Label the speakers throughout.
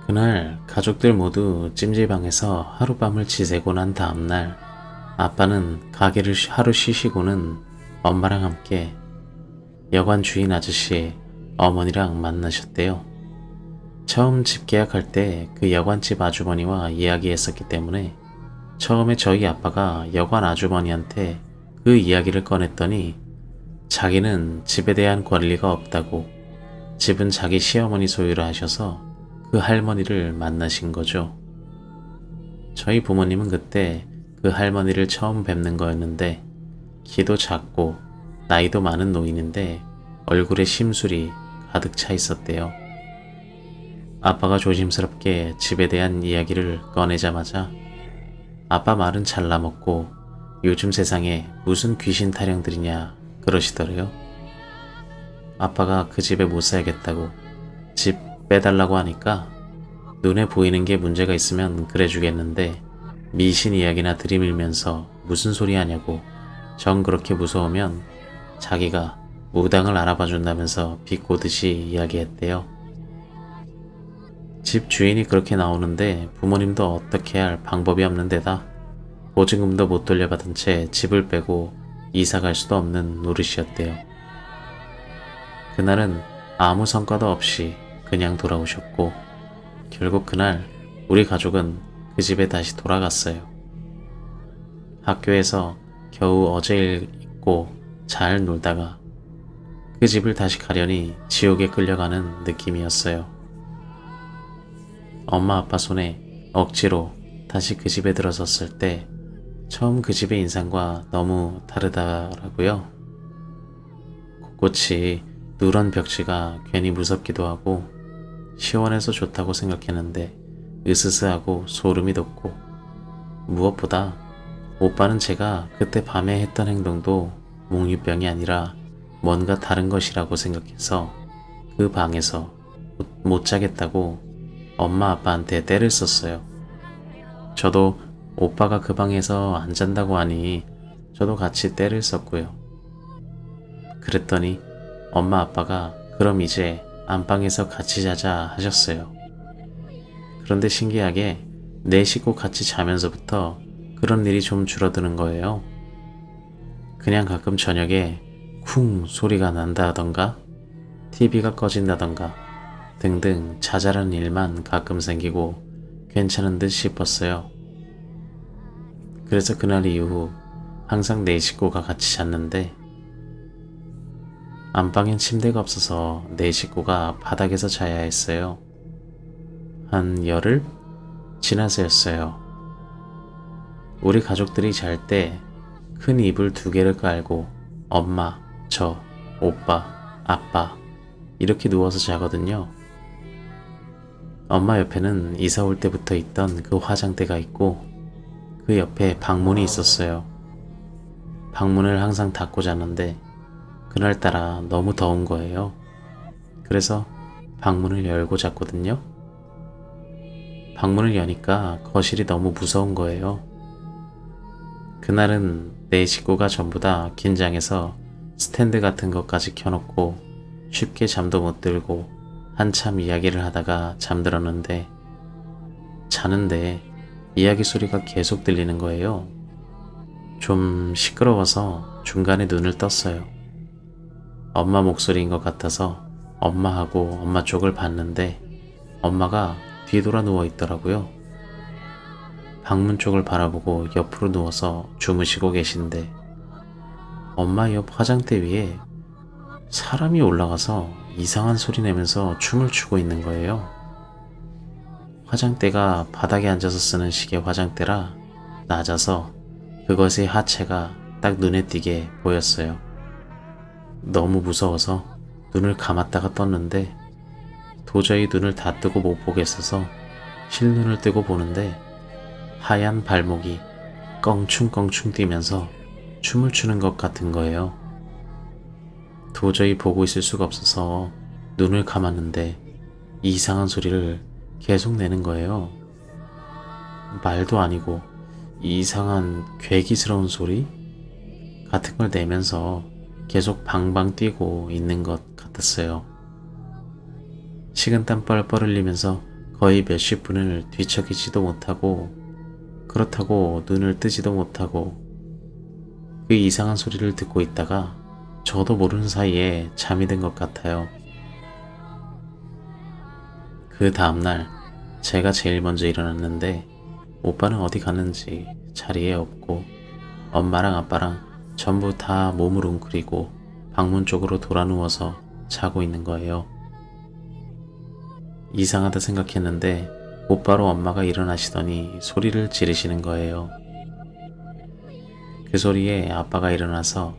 Speaker 1: 그날 가족들 모두 찜질방에서 하룻밤을 지새고 난 다음날 아빠는 가게를 하루 쉬시고는 엄마랑 함께 여관 주인 아저씨 어머니랑 만나셨대요. 처음 집 계약할 때 그 여관집 아주머니와 이야기했었기 때문에 처음에 저희 아빠가 여관 아주머니한테 그 이야기를 꺼냈더니 자기는 집에 대한 권리가 없다고, 집은 자기 시어머니 소유라 하셔서 그 할머니를 만나신 거죠. 저희 부모님은 그때 그 할머니를 처음 뵙는 거였는데 키도 작고 나이도 많은 노인인데 얼굴에 심술이 가득 차 있었대요. 아빠가 조심스럽게 집에 대한 이야기를 꺼내자마자 아빠 말은 잘라먹고 요즘 세상에 무슨 귀신 타령들이냐 그러시더래요. 아빠가 그 집에 못 살겠다고 집 빼달라고 하니까 눈에 보이는 게 문제가 있으면 그래 주겠는데 미신 이야기나 들이밀면서 무슨 소리 하냐고 정 그렇게 무서우면 자기가 무당을 알아봐 준다면서 비꼬듯이 이야기했대요. 집 주인이 그렇게 나오는데 부모님도 어떻게 할 방법이 없는 데다 보증금도 못 돌려받은 채 집을 빼고 이사 갈 수도 없는 노릇이었대요. 그날은 아무 성과도 없이 그냥 돌아오셨고 결국 그날 우리 가족은 그 집에 다시 돌아갔어요. 학교에서 겨우 어제 일 잊고 잘 놀다가 그 집을 다시 가려니 지옥에 끌려가는 느낌이었어요. 엄마 아빠 손에 억지로 다시 그 집에 들어섰을 때 처음 그 집의 인상과 너무 다르더라고요. 곳곳이 누런 벽지가 괜히 무섭기도 하고 시원해서 좋다고 생각했는데 으스스하고 소름이 돋고 무엇보다 오빠는 제가 그때 밤에 했던 행동도 몽유병이 아니라 뭔가 다른 것이라고 생각해서 그 방에서 못 자겠다고 엄마 아빠한테 떼를 썼어요. 저도 오빠가 그 방에서 안 잔다고 하니 저도 같이 떼를 썼고요. 그랬더니 엄마 아빠가 그럼 이제 안방에서 같이 자자 하셨어요. 그런데 신기하게 네 식구 같이 자면서부터 그런 일이 좀 줄어드는 거예요. 그냥 가끔 저녁에 쿵 소리가 난다던가 TV가 꺼진다던가 등등 자잘한 일만 가끔 생기고 괜찮은 듯 싶었어요. 그래서 그날 이후 항상 네 식구가 같이 잤는데 안방엔 침대가 없어서 네 식구가 바닥에서 자야 했어요. 한 열흘 지나서였어요. 우리 가족들이 잘 때 큰 이불 2개를 깔고 엄마, 저, 오빠, 아빠 이렇게 누워서 자거든요. 엄마 옆에는 이사 올 때부터 있던 그 화장대가 있고 그 옆에 방문이 있었어요. 방문을 항상 닫고 자는데 그날따라 너무 더운 거예요. 그래서 방문을 열고 잤거든요. 방문을 여니까 거실이 너무 무서운 거예요. 그날은 네 식구가 전부 다 긴장해서 스탠드 같은 것까지 켜놓고 쉽게 잠도 못 들고 한참 이야기를 하다가 잠들었는데 자는데 이야기 소리가 계속 들리는 거예요. 좀 시끄러워서 중간에 눈을 떴어요. 엄마 목소리인 것 같아서 엄마하고 엄마 쪽을 봤는데 엄마가 뒤돌아 누워 있더라고요. 방문 쪽을 바라보고 옆으로 누워서 주무시고 계신데 엄마 옆 화장대 위에 사람이 올라가서 이상한 소리 내면서 춤을 추고 있는 거예요. 화장대가 바닥에 앉아서 쓰는 식의 화장대라 낮아서 그것의 하체가 딱 눈에 띄게 보였어요. 너무 무서워서 눈을 감았다가 떴는데 도저히 눈을 다 뜨고 못 보겠어서 실눈을 뜨고 보는데 하얀 발목이 껑충껑충 뛰면서 춤을 추는 것 같은 거예요. 도저히 보고 있을 수가 없어서 눈을 감았는데 이상한 소리를 계속 내는 거예요. 말도 아니고 이상한 괴기스러운 소리 같은 걸 내면서 계속 방방 뛰고 있는 것 같았어요. 식은땀 뻘뻘 흘리면서 거의 몇십 분을 뒤척이지도 못하고 그렇다고 눈을 뜨지도 못하고 그 이상한 소리를 듣고 있다가 저도 모르는 사이에 잠이 든 것 같아요. 그 다음날 제가 제일 먼저 일어났는데 오빠는 어디 갔는지 자리에 없고 엄마랑 아빠랑 전부 다 몸을 웅크리고 방문 쪽으로 돌아 누워서 자고 있는 거예요. 이상하다 생각했는데 곧바로 엄마가 일어나시더니 소리를 지르시는 거예요. 그 소리에 아빠가 일어나서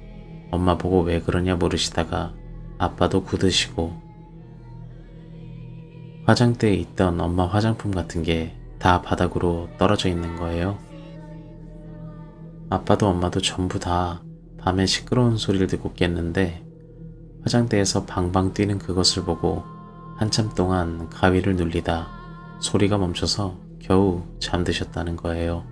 Speaker 1: 엄마 보고 왜 그러냐 물으시다가 아빠도 굳으시고 화장대에 있던 엄마 화장품 같은 게 다 바닥으로 떨어져 있는 거예요. 아빠도 엄마도 전부 다 밤에 시끄러운 소리를 듣고 깼는데 화장대에서 방방 뛰는 그것을 보고 한참 동안 가위를 눌리다 소리가 멈춰서 겨우 잠드셨다는 거예요.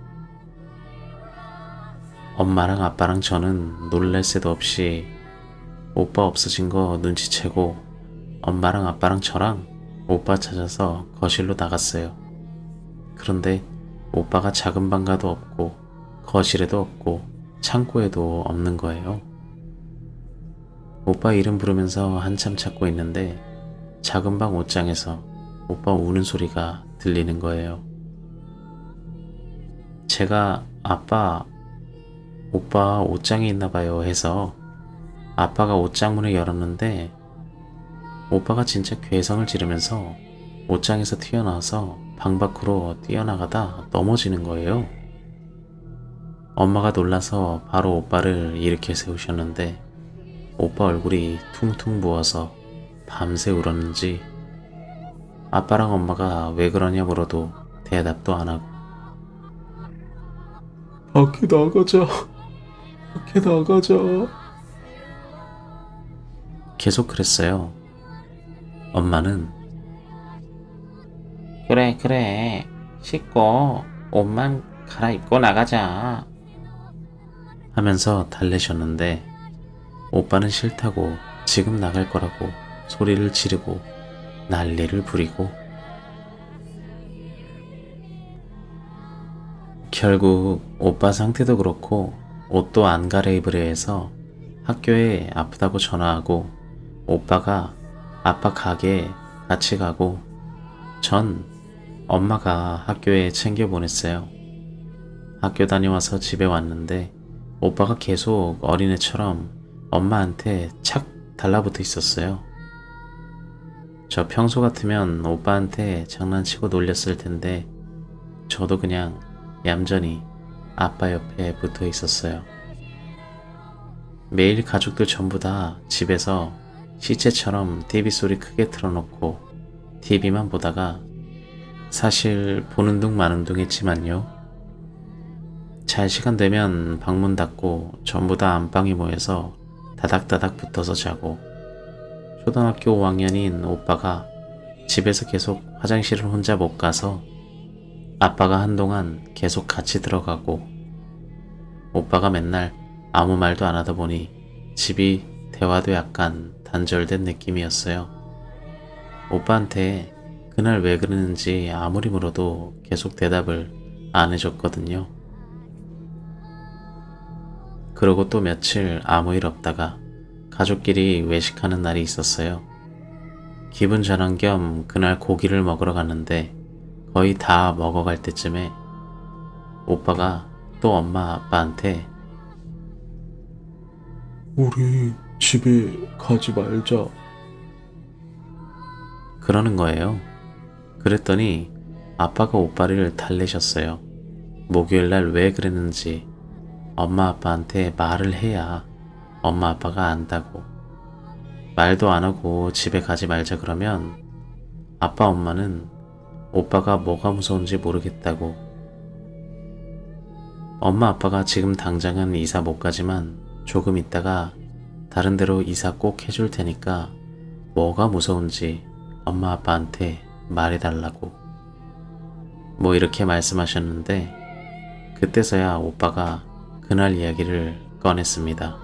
Speaker 1: 엄마랑 아빠랑 저는 놀랄 새도 없이 오빠 없어진 거 눈치채고 엄마랑 아빠랑 저랑 오빠 찾아서 거실로 나갔어요. 그런데 오빠가 작은 방가도 없고 거실에도 없고 창고에도 없는 거예요. 오빠 이름 부르면서 한참 찾고 있는데 작은 방 옷장에서 오빠 우는 소리가 들리는 거예요. 제가 아빠, 오빠 옷장에 있나 봐요 해서 아빠가 옷장 문을 열었는데 오빠가 진짜 괴성을 지르면서 옷장에서 튀어나와서 방 밖으로 뛰어나가다 넘어지는 거예요. 엄마가 놀라서 바로 오빠를 일으켜 세우셨는데 오빠 얼굴이 퉁퉁 부어서 밤새 울었는지 아빠랑 엄마가 왜 그러냐 물어도 대답도 안 하고 밖에 나가자, 밖에 나가자 계속 그랬어요. 엄마는 그래 씻고 옷만 갈아입고 나가자 하면서 달래셨는데 오빠는 싫다고 지금 나갈 거라고 소리를 지르고 난리를 부리고 결국 오빠 상태도 그렇고 옷도 안 갈아입으려 해서 학교에 아프다고 전화하고 오빠가 아빠 가게에 같이 가고 전 엄마가 학교에 챙겨 보냈어요. 학교 다녀와서 집에 왔는데 오빠가 계속 어린애처럼 엄마한테 착 달라붙어 있었어요. 저 평소 같으면 오빠한테 장난치고 놀렸을 텐데 저도 그냥 얌전히 아빠 옆에 붙어 있었어요. 매일 가족들 전부 다 집에서 시체처럼 TV 소리 크게 틀어놓고 TV만 보다가 사실 보는 둥 마는 둥 했지만요. 잘 시간 되면 방문 닫고 전부 다 안방에 모여서 다닥다닥 붙어서 자고 초등학교 5학년인 오빠가 집에서 계속 화장실을 혼자 못 가서 아빠가 한동안 계속 같이 들어가고 오빠가 맨날 아무 말도 안 하다 보니 집이 대화도 약간 단절된 느낌이었어요. 오빠한테 그날 왜 그러는지 아무리 물어도 계속 대답을 안 해줬거든요. 그러고 또 며칠 아무 일 없다가 가족끼리 외식하는 날이 있었어요. 기분 전환 겸 그날 고기를 먹으러 갔는데 거의 다 먹어갈 때쯤에 오빠가 또 엄마 아빠한테 우리 집에 가지 말자 그러는 거예요. 그랬더니 아빠가 오빠를 달래셨어요. 목요일날 왜 그랬는지 엄마 아빠한테 말을 해야 엄마 아빠가 안다고. 말도 안 하고 집에 가지 말자 그러면 아빠 엄마는 오빠가 뭐가 무서운지 모르겠다고. 엄마 아빠가 지금 당장은 이사 못 가지만 조금 있다가 다른 데로 이사 꼭 해줄 테니까 뭐가 무서운지 엄마 아빠한테 말해달라고. 뭐 이렇게 말씀하셨는데 그때서야 오빠가 그날 이야기를 꺼냈습니다.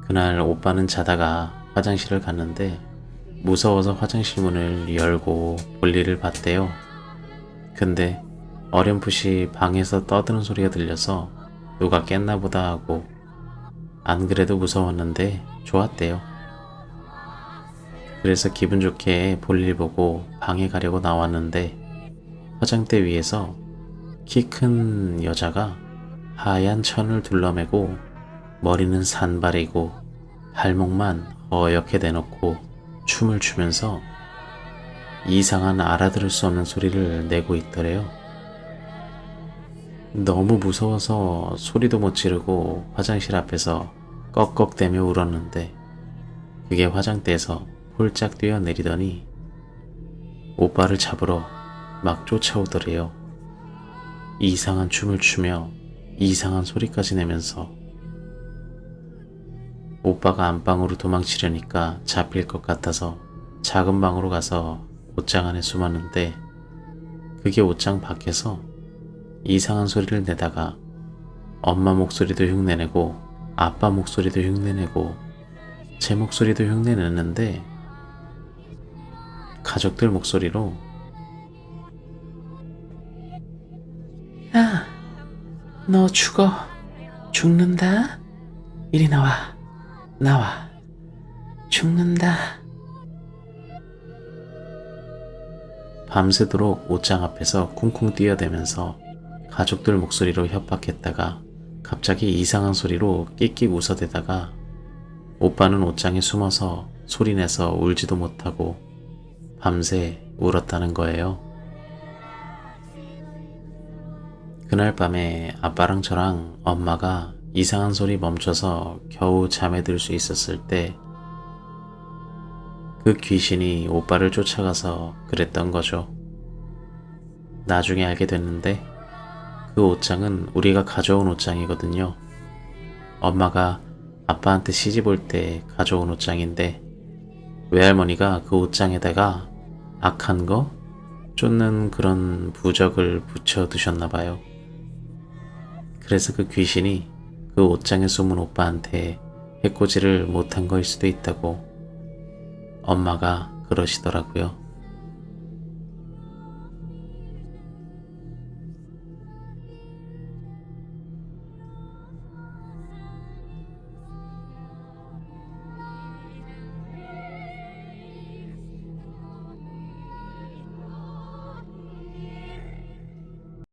Speaker 1: 그날 오빠는 자다가 화장실을 갔는데 무서워서 화장실 문을 열고 볼일을 봤대요. 근데 어렴풋이 방에서 떠드는 소리가 들려서 누가 깼나 보다 하고 안 그래도 무서웠는데 좋았대요. 그래서 기분 좋게 볼일 보고 방에 가려고 나왔는데 화장대 위에서 키 큰 여자가 하얀 천을 둘러매고 머리는 산발이고 발목만 허옇게 내놓고 춤을 추면서 이상한 알아들을 수 없는 소리를 내고 있더래요. 너무 무서워서 소리도 못 지르고 화장실 앞에서 꺽꺽대며 울었는데 그게 화장대에서 홀짝 뛰어내리더니 오빠를 잡으러 막 쫓아오더래요. 이상한 춤을 추며 이상한 소리까지 내면서 오빠가 안방으로 도망치려니까 잡힐 것 같아서 작은 방으로 가서 옷장 안에 숨었는데 그게 옷장 밖에서 이상한 소리를 내다가 엄마 목소리도 흉내내고 아빠 목소리도 흉내내고 제 목소리도 흉내내는데 가족들 목소리로 야, 너 죽어. 죽는다. 이리 나와. 나와. 죽는다. 밤새도록 옷장 앞에서 쿵쿵 뛰어대면서 가족들 목소리로 협박했다가 갑자기 이상한 소리로 끽끽 웃어대다가 오빠는 옷장에 숨어서 소리내서 울지도 못하고 밤새 울었다는 거예요. 그날 밤에 아빠랑 저랑 엄마가 이상한 소리 멈춰서 겨우 잠에 들 수 있었을 때 그 귀신이 오빠를 쫓아가서 그랬던 거죠. 나중에 알게 됐는데 그 옷장은 우리가 가져온 옷장이거든요. 엄마가 아빠한테 시집 올 때 가져온 옷장인데 외할머니가 그 옷장에다가 악한 거 쫓는 그런 부적을 붙여 두셨나봐요. 그래서 그 귀신이 그 옷장에 숨은 오빠한테 해코지를 못한 거일 수도 있다고 엄마가 그러시더라고요.